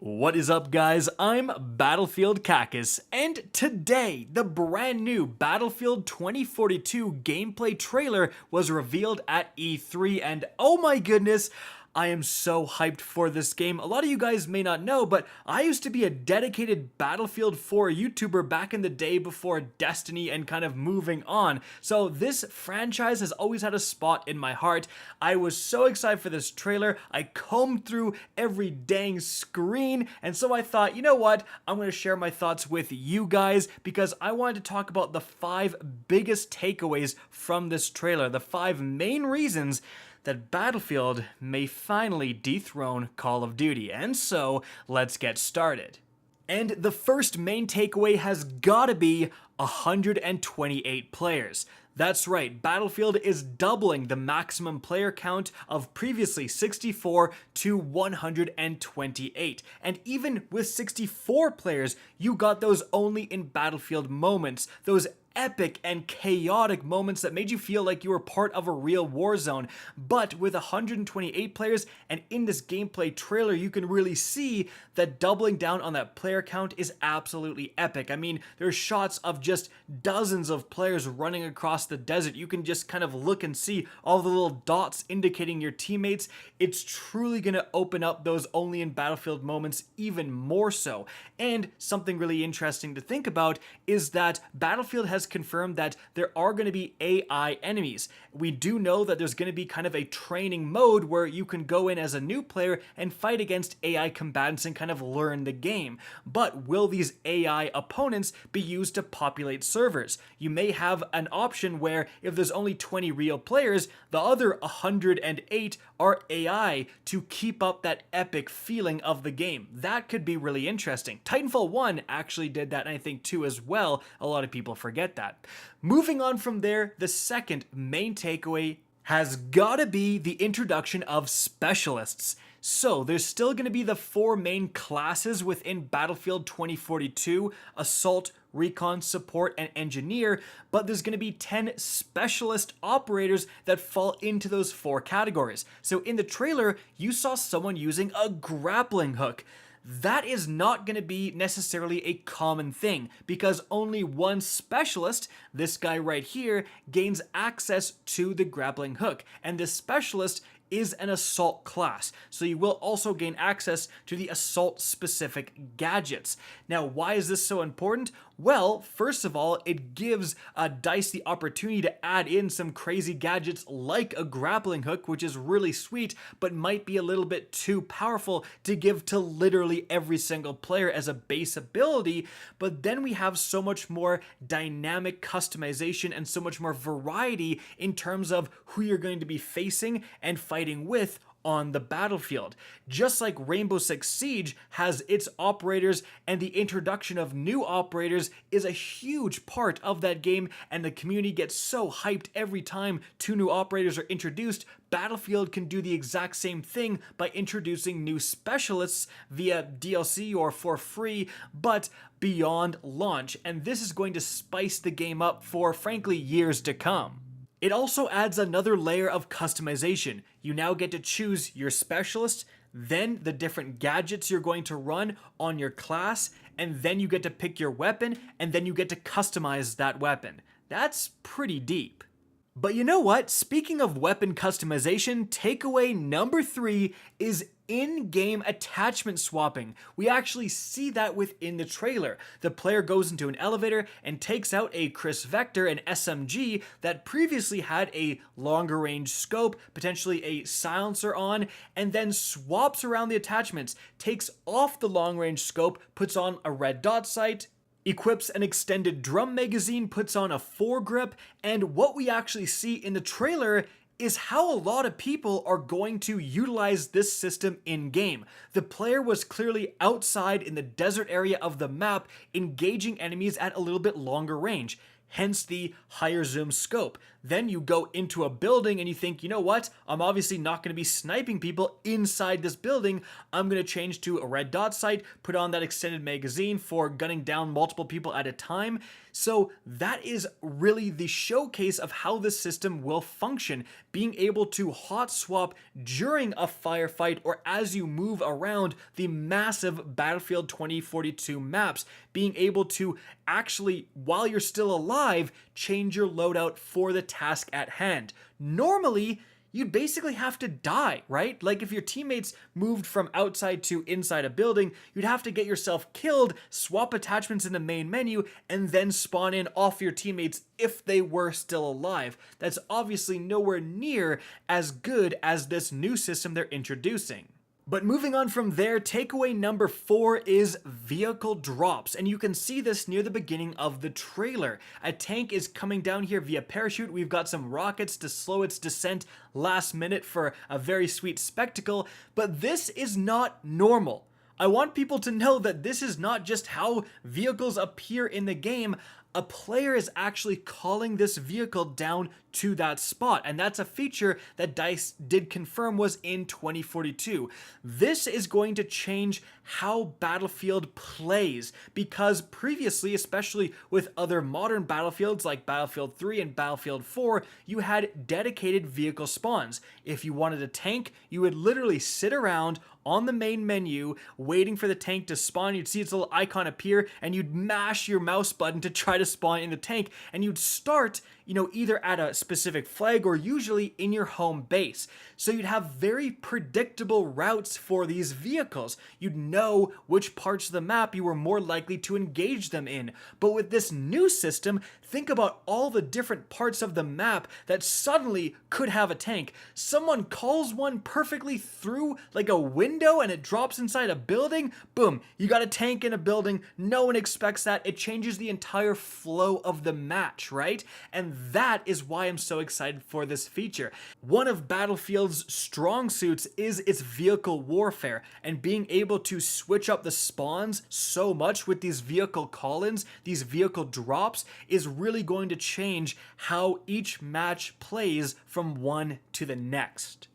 What is up, guys? I'm Battlefield Cacus, and today the brand new Battlefield 2042 gameplay trailer was revealed at E3, and oh my goodness, I am so hyped for this game. A lot of you guys may not know, but I used to be a dedicated Battlefield 4 YouTuber back in the day before Destiny and kind of moving on. So this franchise has always had a spot in my heart. I was so excited for this trailer. I combed through every dang screen, and so I thought, you know what? I'm going to share my thoughts with you guys because I wanted to talk about the 5 biggest takeaways from this trailer, the 5 main reasons that Battlefield may finally dethrone Call of Duty. And so, let's get started. And the first main takeaway has gotta be 128 players. That's right, Battlefield is doubling the maximum player count of previously 64 to 128. And even with 64 players, you got those only in Battlefield moments, those epic and chaotic moments that made you feel like you were part of a real war zone. But with 128 players, and in this gameplay trailer, you can really see that doubling down on that player count is absolutely epic. I mean, there's shots of just dozens of players running across the desert. You can just kind of look and see all the little dots indicating your teammates. It's truly going to open up those only in Battlefield moments even more so. And something really interesting to think about is that Battlefield has confirmed that there are going to be AI enemies. We do know that there's going to be kind of a training mode where you can go in as a new player and fight against AI combatants and kind of learn the game. But will these AI opponents be used to populate servers? You may have an option where if there's only 20 real players, the other 108 are AI to keep up that epic feeling of the game. That could be really interesting. Titanfall 1 actually did that, and I think 2 as well. A lot of people forget that. Moving on from there, the second main takeaway has gotta be the introduction of specialists. So there's still going to be the 4 main classes within Battlefield 2042, Assault, Recon, Support, and Engineer, but there's going to be 10 specialist operators that fall into those 4 categories. So in the trailer, you saw someone using a grappling hook. That is not going to be necessarily a common thing because only one specialist, this guy right here, gains access to the grappling hook, and this specialist is an assault class, so you will also gain access to the assault specific gadgets. Now, why is this so important? Well, first of all, it gives DICE the opportunity to add in some crazy gadgets like a grappling hook, which is really sweet, but might be a little bit too powerful to give to literally every single player as a base ability. But then we have so much more dynamic customization and so much more variety in terms of who you're going to be facing and fighting with on the battlefield. Just like Rainbow Six Siege has its operators, and the introduction of new operators is a huge part of that game, and the community gets so hyped every time 2 new operators are introduced. Battlefield can do the exact same thing by introducing new specialists via DLC or for free, but beyond launch, and this is going to spice the game up for, frankly, years to come. It also adds another layer of customization. You now get to choose your specialist, then the different gadgets you're going to run on your class, and then you get to pick your weapon, and then you get to customize that weapon. That's pretty deep. But you know what? Speaking of weapon customization, takeaway number 3 is in-game attachment swapping. We actually see that within the trailer. The player goes into an elevator and takes out a Chris Vector, an SMG that previously had a longer range scope, potentially a silencer on, and then swaps around the attachments, takes off the long range scope, puts on a red dot sight, equips an extended drum magazine, puts on a foregrip, and what we actually see in the trailer is how a lot of people are going to utilize this system in-game. The player was clearly outside in the desert area of the map, engaging enemies at a little bit longer range, hence the higher zoom scope. Then you go into a building and you think, you know what? I'm obviously not going to be sniping people inside this building. I'm going to change to a red dot sight, put on that extended magazine for gunning down multiple people at a time. So that is really the showcase of how this system will function, being able to hot swap during a firefight or as you move around the massive Battlefield 2042 maps, being able to actually, while you're still alive, change your loadout for the task at hand. Normally, you'd basically have to die, right? Like if your teammates moved from outside to inside a building, you'd have to get yourself killed, swap attachments in the main menu, and then spawn in off your teammates if they were still alive. That's obviously nowhere near as good as this new system they're introducing. But moving on from there, takeaway number 4 is vehicle drops, and you can see this near the beginning of the trailer. A tank is coming down here via parachute. We've got some rockets to slow its descent last minute for a very sweet spectacle, but this is not normal. I want people to know that this is not just how vehicles appear in the game. A player is actually calling this vehicle down to that spot, and that's a feature that DICE did confirm was in 2042. This is going to change how Battlefield plays, because previously, especially with other modern Battlefields like Battlefield 3 and Battlefield 4, you had dedicated vehicle spawns. If you wanted a tank, you would literally sit around on the main menu waiting for the tank to spawn. You'd see its little icon appear and you'd mash your mouse button to try to spawn in the tank, and you'd start, either at a specific flag or usually in your home base. So you'd have very predictable routes for these vehicles. You'd know which parts of the map you were more likely to engage them in. But with this new system, think about all the different parts of the map that suddenly could have a tank. Someone calls one perfectly through like a window and it drops inside a building. Boom, you got a tank in a building. No one expects that. It changes the entire flow of the match, right? And that is why I'm so excited for this feature. One of Battlefield's strong suits is its vehicle warfare, and being able to switch up the spawns so much with these vehicle call-ins, these vehicle drops, is really going to change how each match plays from one to the next.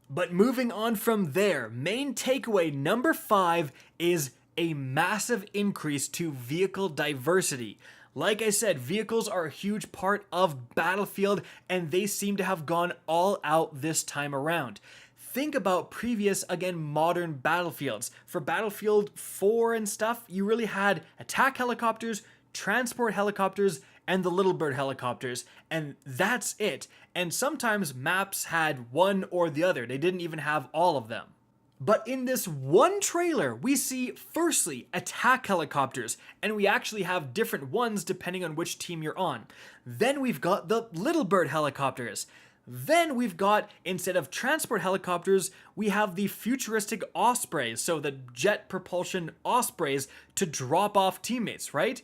But moving on from there, main takeaway number 5 is a massive increase to vehicle diversity. Like I said, vehicles are a huge part of Battlefield, and they seem to have gone all out this time around. Think about previous, again, modern Battlefields. For Battlefield 4 and stuff, you really had attack helicopters, transport helicopters, and the Little Bird helicopters, and that's it. And sometimes maps had one or the other. They didn't even have all of them. But in this one trailer, we see, firstly, attack helicopters, and we actually have different ones depending on which team you're on. Then we've got the Little Bird helicopters. Then we've got, instead of transport helicopters, we have the futuristic Ospreys, so the jet propulsion Ospreys to drop off teammates, right?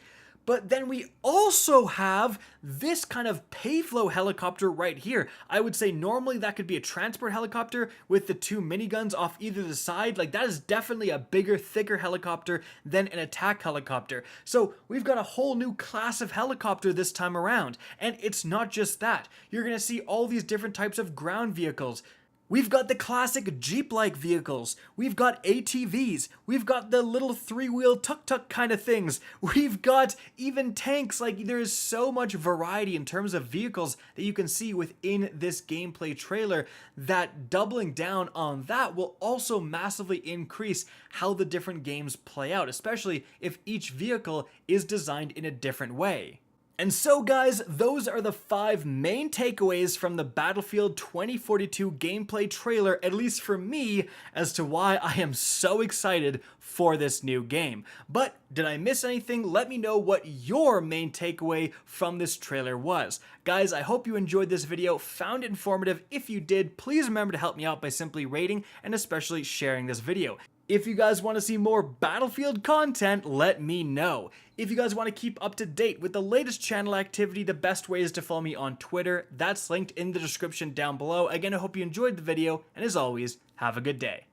But then we also have this kind of payflow helicopter right here. I would say normally that could be a transport helicopter with the 2 miniguns off either the side. Like, that is definitely a bigger, thicker helicopter than an attack helicopter. So we've got a whole new class of helicopter this time around. And it's not just that. You're going to see all these different types of ground vehicles. We've got the classic Jeep-like vehicles, we've got ATVs, we've got the little 3-wheel tuk-tuk kind of things, we've got even tanks. Like, there is so much variety in terms of vehicles that you can see within this gameplay trailer that doubling down on that will also massively increase how the different games play out, especially if each vehicle is designed in a different way. And so guys, those are the 5 main takeaways from the Battlefield 2042 gameplay trailer, at least for me, as to why I am so excited for this new game. But did I miss anything? Let me know what your main takeaway from this trailer was. Guys, I hope you enjoyed this video, found it informative. If you did, please remember to help me out by simply rating and especially sharing this video. If you guys want to see more Battlefield content, let me know. If you guys want to keep up to date with the latest channel activity, the best way is to follow me on Twitter. That's linked in the description down below. Again, I hope you enjoyed the video, and as always, have a good day.